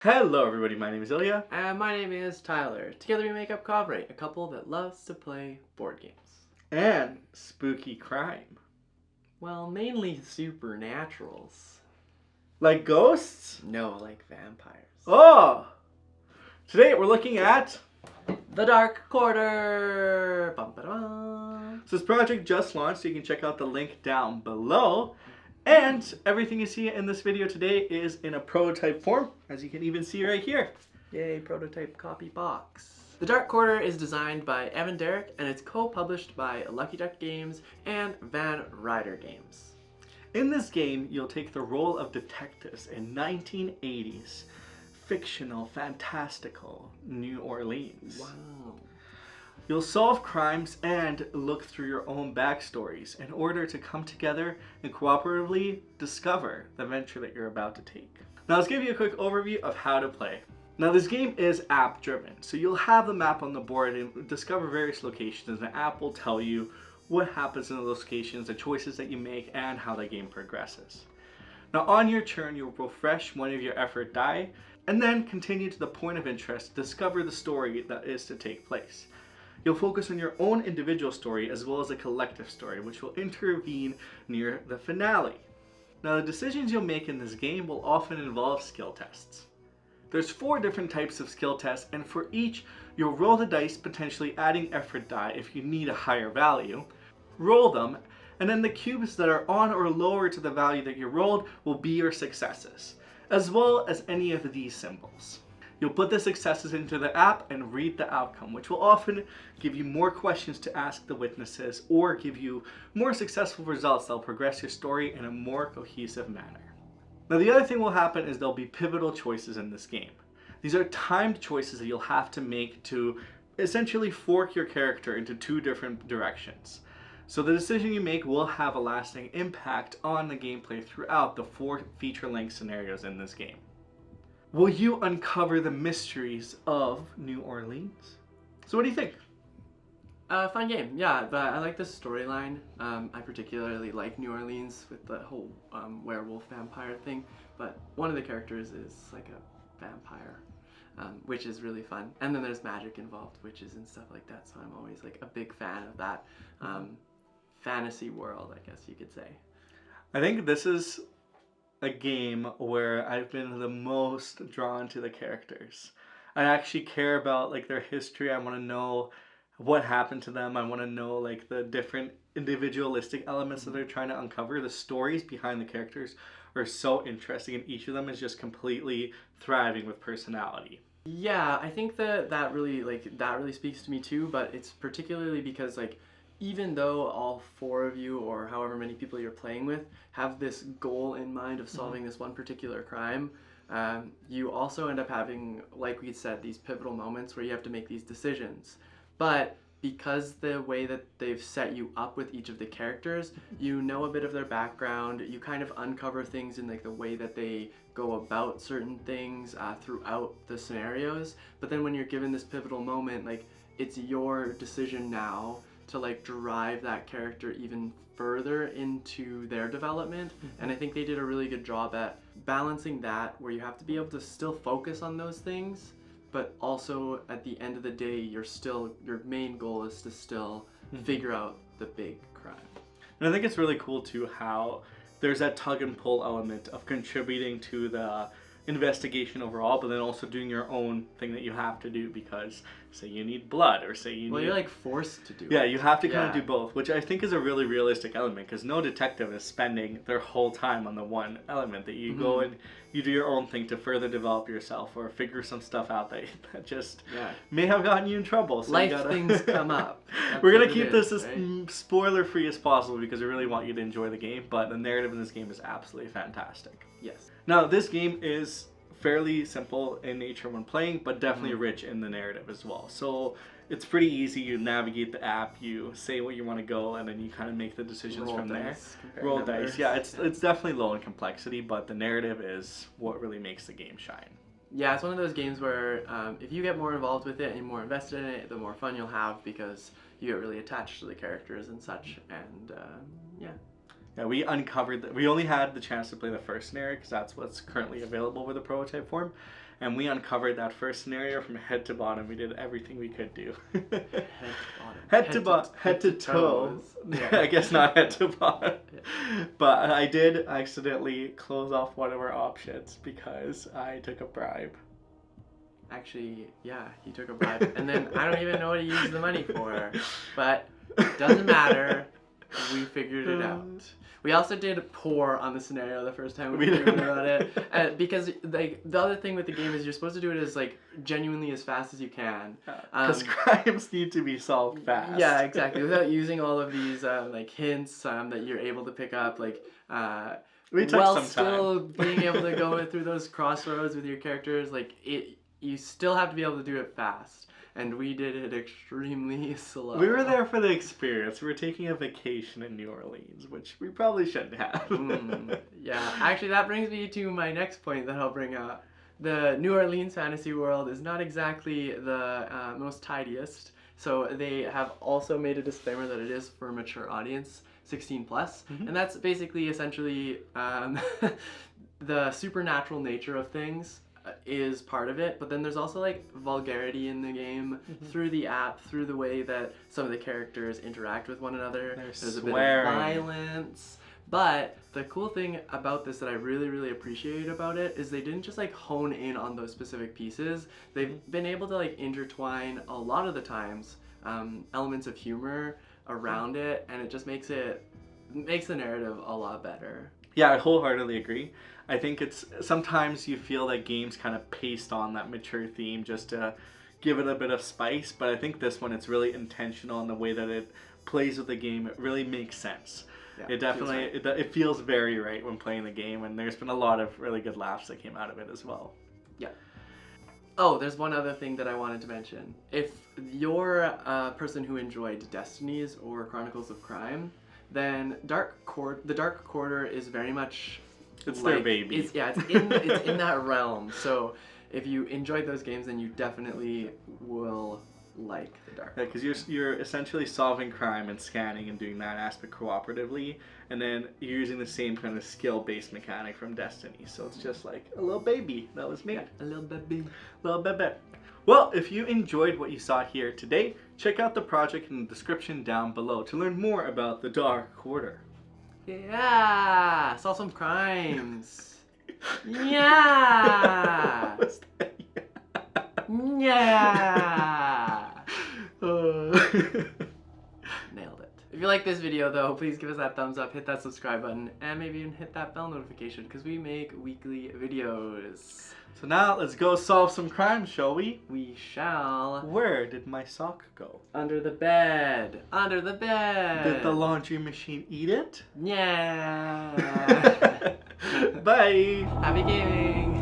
Hello everybody, my name is Ilya. And my name is Tyler. Together we make up Kovray, a couple that loves to play board games. And spooky crime. Well, mainly supernaturals. Like ghosts? No, like vampires. Oh! Today we're looking at... The Dark Quarter! Bum, ba, da. So this project just launched, so you can check out the link down below. And everything you see in this video today is in a prototype form, as you can even see right here. Yay, prototype copy box. The Dark Quarter is designed by Evan Derrick and it's co-published by Lucky Duck Games and Ryder Games. In this game, you'll take the role of detectives in 1980s fictional, fantastical New Orleans. Wow. You'll solve crimes and look through your own backstories in order to come together and cooperatively discover the venture that you're about to take. Now let's give you a quick overview of how to play. Now this game is app driven, so you'll have the map on the board and discover various locations, and the app will tell you what happens in the locations, the choices that you make, and how the game progresses. Now on your turn, you'll refresh one of your effort die, and then continue to the point of interest to discover the story that is to take place. You'll focus on your own individual story as well as a collective story, which will intervene near the finale. Now the decisions you'll make in this game will often involve skill tests. There's 4 different types of skill tests, and for each, you'll roll the dice, potentially adding effort die if you need a higher value. Roll them, and then the cubes that are on or lower to the value that you rolled will be your successes, as well as any of these symbols. You'll put the successes into the app and read the outcome, which will often give you more questions to ask the witnesses or give you more successful results that will progress your story in a more cohesive manner. Now the other thing will happen is there'll be pivotal choices in this game. These are timed choices that you'll have to make to essentially fork your character into 2 different directions. So the decision you make will have a lasting impact on the gameplay throughout the 4 feature-length scenarios in this game. Will you uncover the mysteries of New Orleans? So what do you think? Fun game, yeah, but I like the storyline. I particularly like New Orleans with the whole werewolf vampire thing, but one of the characters is like a vampire, which is really fun. And then there's magic involved, witches and stuff like that, so I'm always like a big fan of that fantasy world, I guess you could say. I think this is a game where I've been the most drawn to the characters. I actually care about like their history. I want to know what happened to them. I want to know like the different individualistic elements that they're trying to uncover. The stories behind the characters are so interesting, and each of them is just completely thriving with personality. Yeah, I think that really speaks to me too, but it's particularly because like even though all 4 of you or however many people you're playing with have this goal in mind of solving this one particular crime, you also end up having, like we said, these pivotal moments where you have to make these decisions. But because the way that they've set you up with each of the characters, you know a bit of their background, you kind of uncover things in like the way that they go about certain things throughout the scenarios. But then when you're given this pivotal moment, like it's your decision now to like drive that character even further into their development. And I think they did a really good job at balancing that, where you have to be able to still focus on those things, but also at the end of the day, your main goal is to still figure out the big crime. And I think it's really cool too how there's that tug and pull element of contributing to the investigation overall, but then also doing your own thing that you have to do because say you need blood or say you well, need... you're like forced to do Yeah, it. you have to kind of do both, which I think is a really realistic element because no detective is spending their whole time on the one element. That you go and you do your own thing to further develop yourself or figure some stuff out that just may have gotten you in trouble. So life things come up. We're going to keep this as spoiler free as possible because we really want you to enjoy the game, but the narrative in this game is absolutely fantastic. Yes. Now this game is fairly simple in nature when playing, but definitely rich in the narrative as well. So it's pretty easy. You navigate the app, you say what you want to go, and then you kind of make the decisions from there. Roll dice. Yeah, it's definitely low in complexity, but the narrative is what really makes the game shine. Yeah, it's one of those games where if you get more involved with it and more invested in it, the more fun you'll have because you get really attached to the characters and such. And yeah. Yeah, we uncovered that. We only had the chance to play the first scenario because that's what's currently available with the prototype form. and we uncovered that first scenario from head to bottom. We did everything we could do. Head to bottom. Head to toe. Yeah. I guess not head to bottom. Yeah. But I did accidentally close off one of our options because I took a bribe. Actually, yeah, he took a bribe. And then I don't even know what he used the money for. But doesn't matter. We figured it out. We also did poor on the scenario the first time we figured about it, because like the other thing with the game is you're supposed to do it as like genuinely as fast as you can. Because crimes need to be solved fast. Yeah, exactly. Without using all of these like hints that you're able to pick up, like we took while some still time. being able to go through those crossroads with your characters, like you still have to be able to do it fast. And we did it extremely slow. We were there for the experience. We were taking a vacation in New Orleans, which we probably shouldn't have. Yeah, actually that brings me to my next point that I'll bring up. The New Orleans fantasy world is not exactly the most tidiest. So they have also made a disclaimer that it is for a mature audience, 16 plus. Mm-hmm. And that's basically essentially the supernatural nature of things is part of it, but then there's also like vulgarity in the game through the app, through the way that some of the characters interact with one another. There's a bit of violence. But the cool thing about this that I really, really appreciate about it is they didn't just like hone in on those specific pieces. They've been able to like intertwine a lot of the times elements of humor around it, and it just makes the narrative a lot better. Yeah, I wholeheartedly agree. I think it's sometimes you feel that games kind of paste on that mature theme just to give it a bit of spice, but I think this one, it's really intentional in the way that it plays with the game. It really makes sense. Yeah, it definitely it feels very right when playing the game, and there's been a lot of really good laughs that came out of it as well. Yeah. Oh, there's one other thing that I wanted to mention. If you're a person who enjoyed Destinies or Chronicles of Crime, then the Dark Quarter is very much it's like, their baby. It's in that realm. So if you enjoyed those games, then you definitely will like the Dark Quarter. Yeah, because you're essentially solving crime and scanning and doing that aspect cooperatively, and then you're using the same kind of skill-based mechanic from Destiny. So it's just like a little baby that was made. Yeah, a little baby. Little baby. Well, if you enjoyed what you saw here today, check out the project in the description down below to learn more about the Dark Quarter. Yeah! Solve some crimes! Yeah! What was that? Yeah! Nailed it. If you like this video though, please give us that thumbs up, hit that subscribe button, and maybe even hit that bell notification because we make weekly videos. So now let's go solve some crimes, shall we? We shall. Where did my sock go? Under the bed. Under the bed. Did the laundry machine eat it? Yeah. Bye. Happy gaming.